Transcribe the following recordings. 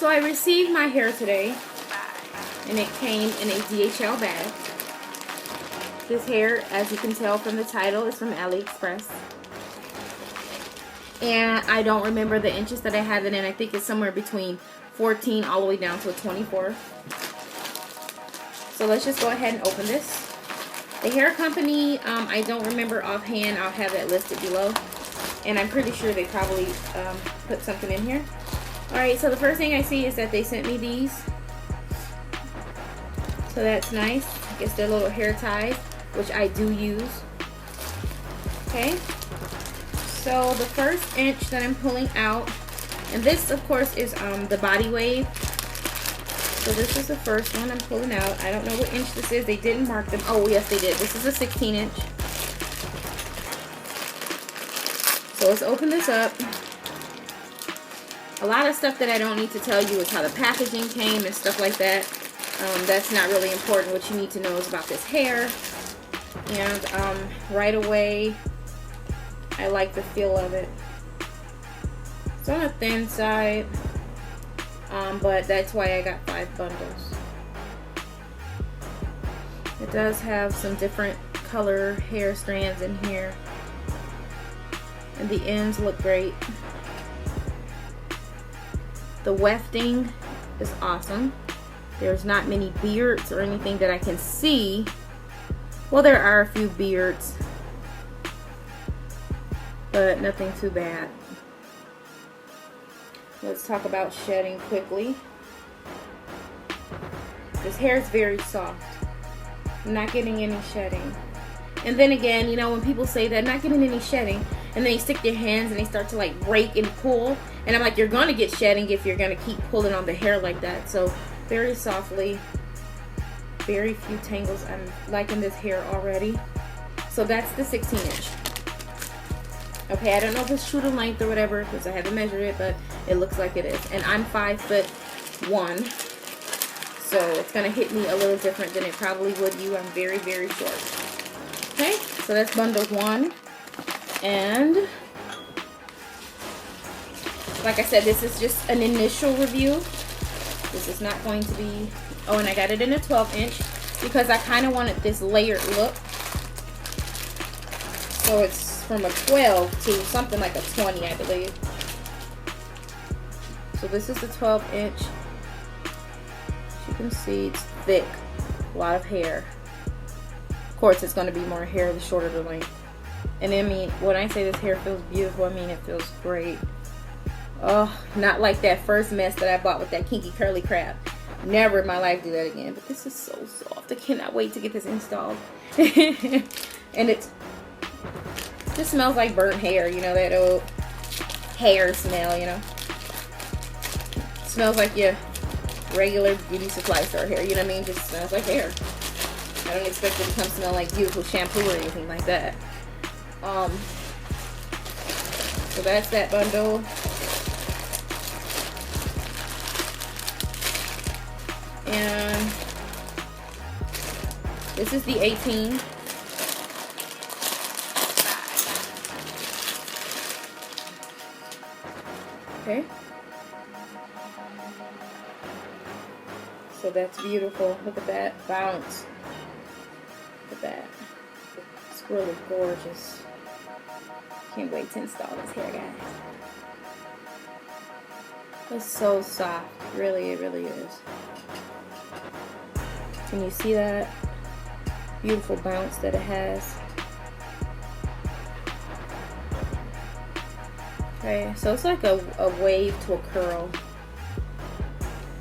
So I received my hair today, and it came in a DHL bag. This hair, as you can tell from the title, is from Aliexpress. And I don't remember the inches that I have it in. I think it's somewhere between 14 all the way down to a 24. So let's just go ahead and open this. The hair company, I don't remember offhand. I'll have that listed below. And I'm pretty sure they probably put something in here. Alright, so the first thing I see is that they sent me these. So that's nice. I guess they're little hair ties, which I do use. Okay. So the first inch that I'm pulling out, and this of course is the body wave. So this is the first one I'm pulling out. I don't know what inch this is. They didn't mark them. Oh yes, they did. This is a 16 inch. So let's open this up. A lot of stuff that I don't need to tell you is how the packaging came and stuff like that. That's not really important. What you need to know is about this hair. And right away, I like the feel of it. It's on the thin side, but that's why I got 5 bundles. It does have some different color hair strands in here, and the ends look great. The wefting is awesome. There's not many beards or anything that I can see. Well, there are a few beards, but nothing too bad. Let's talk about shedding quickly. This hair is very soft. I'm not getting any shedding. And then again, you know, when people say that, not getting any shedding, and then you stick your hands and they start to like rake and pull, and I'm like, you're gonna get shedding if you're gonna keep pulling on the hair like that. So very softly, very few tangles. I'm liking this hair already. So that's the 16 inch. Okay, I don't know if it's true to length or whatever because I haven't measured it, but it looks like it is. And I'm 5'1", so it's gonna hit me a little different than it probably would you. I'm very, very short. Okay, so that's bundle 1. And like I said, this is just an initial review. This is not going to be, oh, and I got it in a 12 inch because I kind of wanted this layered look. So it's from a 12 to something like a 20, I believe. So this is the 12 inch. As you can see, it's thick, a lot of hair. Of course, it's going to be more hair the shorter the length. And I mean, when I say this hair feels beautiful, I mean it feels great. Oh, not like that first mess that I bought with that kinky curly crap. Never in my life do that again. But this is so soft. I cannot wait to get this installed. And it just smells like burnt hair. You know, that old hair smell, you know. It smells like your regular beauty supply store hair. You know what I mean? Just smells like hair. I don't expect it to come smell like beautiful shampoo or anything like that. So that's that bundle. And this is the 18. Okay. So that's beautiful. Look at that bounce. Look at that. It's really gorgeous. Can't wait to install this hair, guys. It's so soft. Really, it really is. Can you see that beautiful bounce that it has? Okay, so it's like a wave to a curl.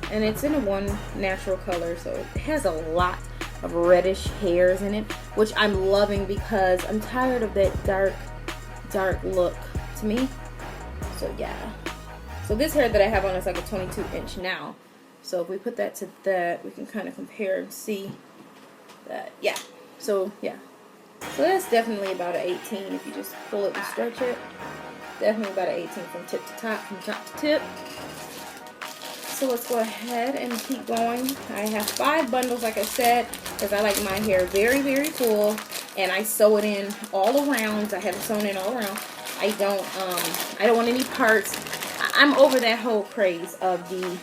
And it's in a one natural color, so it has a lot of reddish hairs in it, which I'm loving because I'm tired of that dark look to me. So yeah. So this hair that I have on is like a 22 inch now. So if we put that to that, we can kind of compare and see that. Yeah. So yeah. So that's definitely about an 18 if you just pull it and stretch it. Definitely about an 18 from tip to top, from top to tip. So let's go ahead and keep going. I have 5 bundles, like I said, because I like my hair very, very full, and I sew it in all around. I have it sewn in all around. I don't want any parts. I'm over that whole craze of the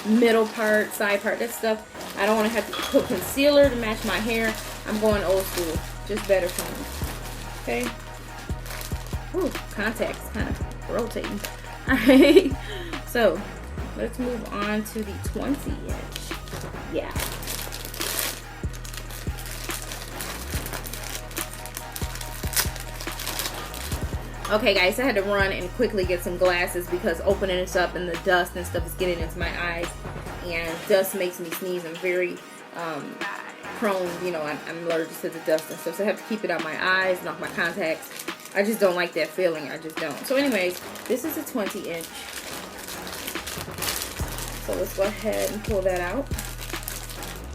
middle part, side part, that stuff. I don't want to have to put concealer to match my hair. I'm going old school. Just better for me. Okay. Ooh, contacts kind of rotating. Alright. So, let's move on to the 20 inch. Yeah. Okay guys, I had to run and quickly get some glasses because opening this up and the dust and stuff is getting into my eyes, and dust makes me sneeze. I'm very prone, you know, I'm allergic to the dust and stuff, so I have to keep it out my eyes and off my contacts. I just don't like that feeling. I just don't. So anyways, this is a 20 inch. So let's go ahead and pull that out.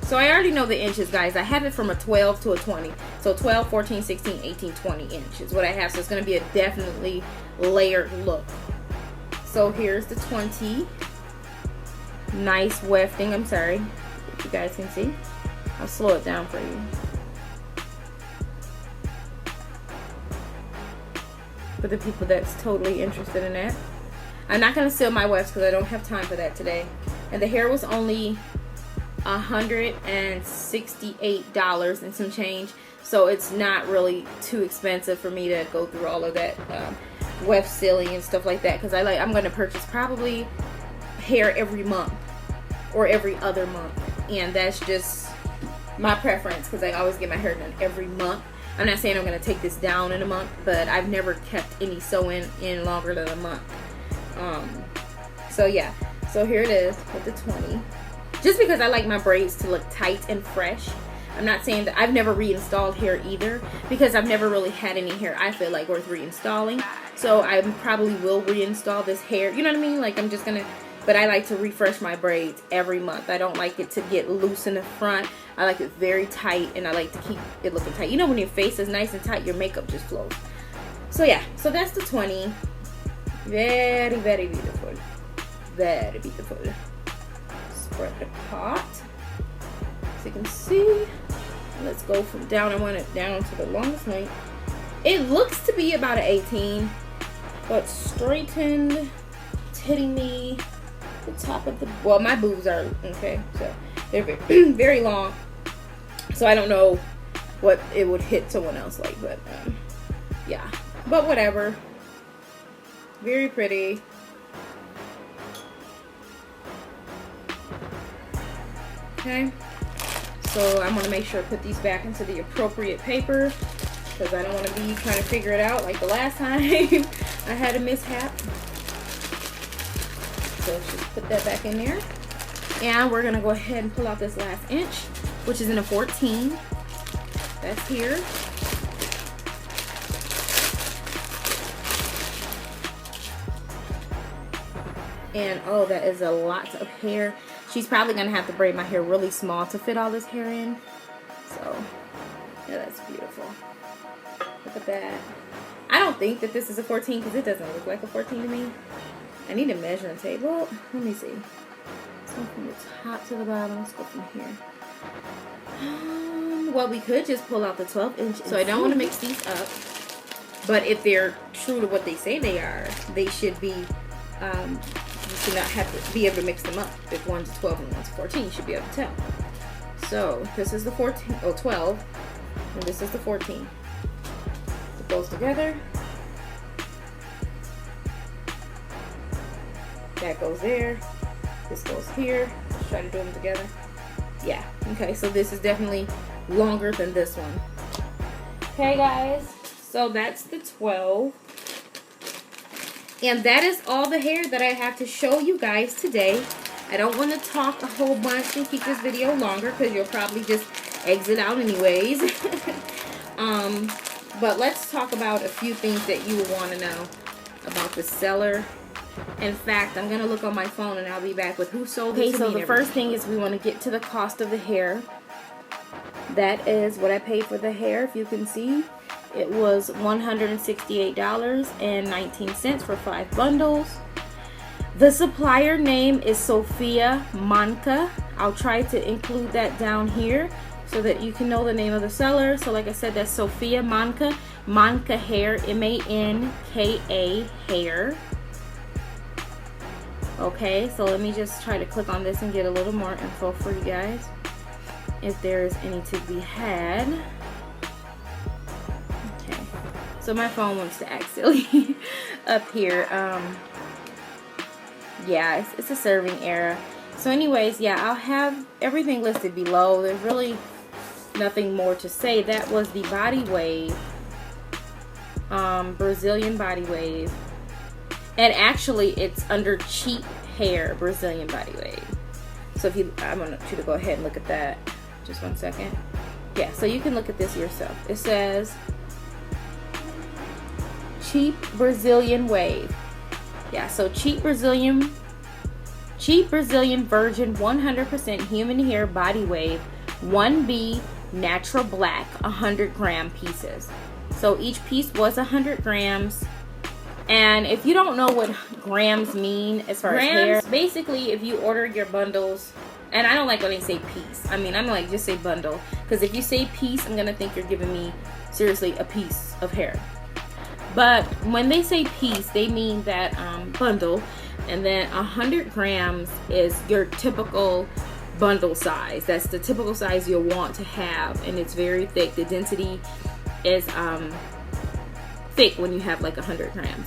So I already know the inches, guys. I have it from a 12 to a 20. So 12, 14, 16, 18, 20 inch is what I have. So it's going to be a definitely layered look. So here's the 20. Nice wefting. I'm sorry if you guys can see. I'll slow it down for you. For the people that's totally interested in that. I'm not going to seal my wefts because I don't have time for that today. And the hair was only $168 and some change, so it's not really too expensive for me to go through all of that weft sealing and stuff like that, because I'm going to purchase probably hair every month or every other month, and that's just my preference because I always get my hair done every month. I'm not saying I'm going to take this down in a month, but I've never kept any sewing in longer than a month. So yeah, so here it is with the 20. Just because I like my braids to look tight and fresh. I'm not saying that I've never reinstalled hair either, because I've never really had any hair I feel like worth reinstalling. So I probably will reinstall this hair. You know what I mean? Like I'm just gonna, but I like to refresh my braids every month. I don't like it to get loose in the front. I like it very tight, and I like to keep it looking tight. You know when your face is nice and tight, your makeup just flows. So yeah, so that's the 20. Very, very beautiful. Very beautiful. Spread the pot so you can see. Let's go from down. I want it down to the longest length. It looks to be about an 18, but straightened, it's hitting me the top of the, well, my boobs are okay, so they're very, very long, so I don't know what it would hit someone else like, but yeah, but whatever. Very pretty. Okay, so I'm going to make sure to put these back into the appropriate paper, because I don't want to be trying to figure it out like the last time I had a mishap. So just put that back in there. And we're going to go ahead and pull out this last inch, which is in a 14. That's here. And oh, that is a lot of hair. She's probably going to have to braid my hair really small to fit all this hair in. So, yeah, that's beautiful. Look at that. I don't think that this is a 14 because it doesn't look like a 14 to me. I need a measuring tape. Well, let me see. Let's go from the top to the bottom. Let's go from here. Well, we could just pull out the 12 inch. So I don't want to mix these up. But if they're true to what they say they are, they should be... you should not have to be able to mix them up. If one's 12 and one's 14, you should be able to tell. So this is the 14, oh 12, and this is the 14. It goes together. That goes there. This goes here. Let's try to do them together. Yeah. Okay. So this is definitely longer than this one. Okay, guys. So that's the 12. And that is all the hair that I have to show you guys today. I don't want to talk a whole bunch and keep this video longer because you'll probably just exit out anyways. But let's talk about a few things that you will want to know about the seller. In fact, I'm going to look on my phone and I'll be back with who sold it to me. So the first thing is we want to get to the cost of the hair. That is what I paid for the hair, if you can see. It was $168.19 for 5 bundles. The supplier name is Sophia Manka. I'll try to include that down here so that you can know the name of the seller. So like I said, that's Sophia Manka. Manka Hair, M-A-N-K-A Hair. Okay, so let me just try to click on this and get a little more info for you guys, if there's any to be had. Okay, so my phone wants to act silly up here. Yeah, it's a serving error. So anyways, yeah, I'll have everything listed below. There's really nothing more to say. That was the Body Wave, Brazilian Body Wave. And actually, it's under Cheap Hair Brazilian Body Wave. So if you, I want you to go ahead and look at that. Just one second. Yeah, so you can look at this yourself. It says Cheap Brazilian Wave. Yeah, so cheap Brazilian virgin 100% human hair body wave, 1B natural black, 100-gram pieces. So each piece was 100 grams. And if you don't know what grams mean as far as hair, basically if you order your bundles, and I don't like when they say piece. I mean, I'm like, just say bundle. Because if you say piece, I'm going to think you're giving me, seriously, a piece of hair. But when they say piece, they mean that bundle. And then 100 grams is your typical bundle size. That's the typical size you'll want to have. And it's very thick. The density is thick when you have like 100 grams.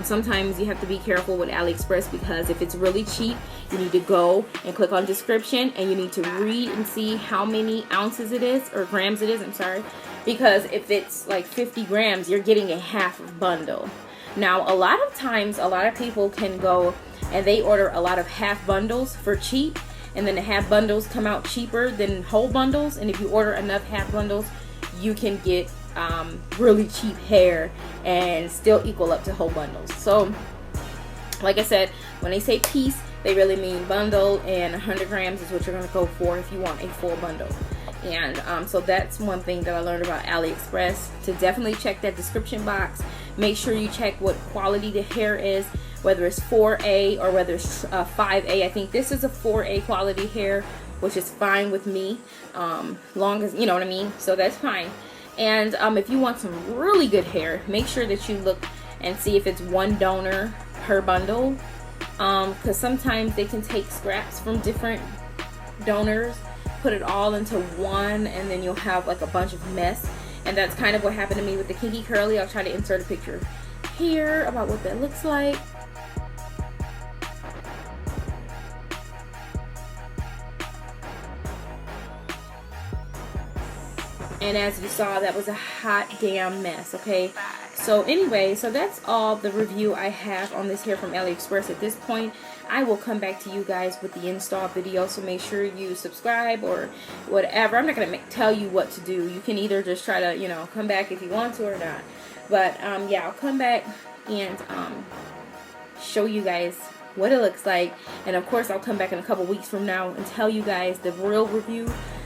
Sometimes you have to be careful with Aliexpress, because if it's really cheap, you need to go and click on description and you need to read and see how many ounces it is, or grams it is, I'm sorry. Because if it's like 50 grams, you're getting a half bundle. Now, a lot of times, a lot of people can go and they order a lot of half bundles for cheap, and then the half bundles come out cheaper than whole bundles. And if you order enough half bundles, you can get really cheap hair and still equal up to whole bundles. So like I said, when they say piece, they really mean bundle, and 100 grams is what you're going to go for if you want a full bundle. And so that's one thing that I learned about Aliexpress, to definitely check that description box. Make sure you check what quality the hair is, whether it's 4A or whether it's 5A. I think this is a 4A quality hair, which is fine with me, long as, you know what I mean, so that's fine. And if you want some really good hair, make sure that you look and see if it's one donor per bundle, because sometimes they can take scraps from different donors, put it all into one, and then you'll have like a bunch of mess. And that's kind of what happened to me with the kinky curly. I'll try to insert a picture here about what that looks like. And as you saw, that was a hot damn mess, okay? So anyway, so that's all the review I have on this hair from Aliexpress at this point. I will come back to you guys with the install video, so make sure you subscribe or whatever. I'm not going to tell you what to do. You can either just try to, you know, come back if you want to or not. But yeah, I'll come back and show you guys what it looks like. And of course, I'll come back in a couple weeks from now and tell you guys the real review,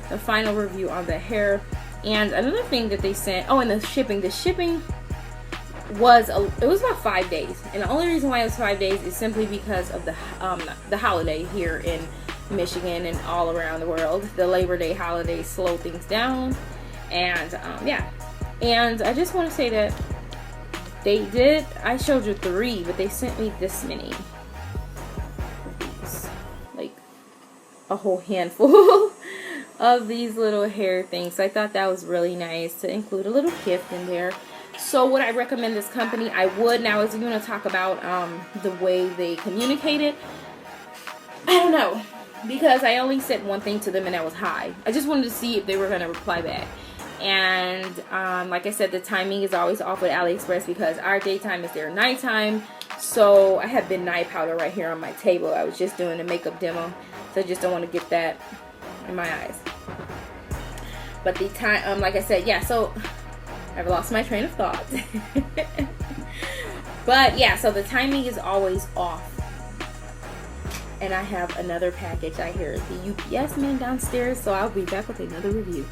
the final review on the hair. And another thing that they sent, oh, and the shipping was it was about 5 days, and the only reason why it was 5 days is simply because of the holiday here in Michigan and all around the world. The Labor Day holiday slowed things down, and yeah. And I just want to say that they did, I showed you 3, but they sent me this many of these, like a whole handful of these little hair things. So I thought that was really nice to include a little gift in there. So would I recommend this company? I would. Now, as we're going to talk about the way they communicated, I don't know, because I only said one thing to them, and that was hi. I just wanted to see if they were going to reply back. And like I said, the timing is always off with Aliexpress, because our daytime is their nighttime. So I have midnight powder right here on my table. I was just doing a makeup demo, so I just don't want to get that in my eyes. But the time, like I said, yeah, so I've lost my train of thought. But yeah, so the timing is always off. And I have another package. I hear the UPS man downstairs, so I'll be back with another review.